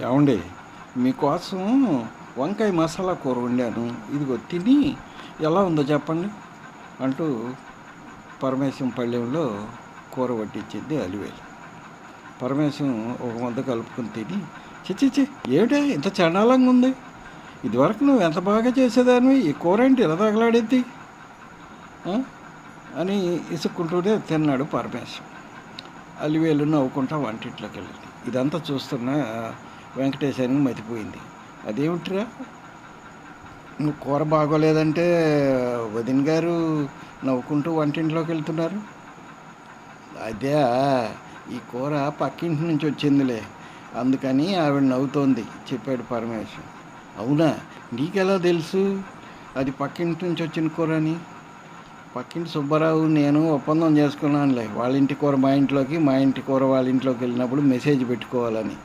ఏమండి, మీకోసం వంకాయ మసాలా కూర వండాను, ఇదిగో తిని ఎలా ఉందో చెప్పండి అంటూ పరమేశం పళ్ళెంలో కూర వడ్డించింది అలివేలు. పరమేశం ఒక ముద్ద కలుపుకొని తిని, చిచ్చిచ్చి ఏమిటే ఇంత చండాలంగా ఉంది, ఇదివరకు నువ్వు ఎంత బాగా చేసేదానివి, ఈ కూర ఏంటి ఇలా తగలాడేది అని ఇసుక్కుంటూనే తిన్నాడు పరమేశం. అలివేలు నవ్వుకుంటా వంటింట్లోకి వెళ్ళింది. ఇదంతా చూస్తున్న వెంకటేశానికి మతిపోయింది. అదేమిట్రా, నువ్వు కూర బాగోలేదంటే వదిన గారు నవ్వుకుంటూ వంటింట్లోకి వెళ్తున్నారు? అదే, ఈ కూర పక్కింటి నుంచి వచ్చిందిలే, అందుకని ఆవిడ నవ్వుతోంది చెప్పాడు పరమేశ్వర్. అవునా, నీకెలా తెలుసు అది పక్కింటి నుంచి వచ్చిన కూర అని? పక్కింటి సుబ్బారావు నేను ఒప్పందం చేసుకున్నానులే, వాళ్ళ ఇంటి కూర మా ఇంట్లోకి, మా ఇంటి కూర వాళ్ళ ఇంట్లోకి వెళ్ళినప్పుడు మెసేజ్ పెట్టుకోవాలని.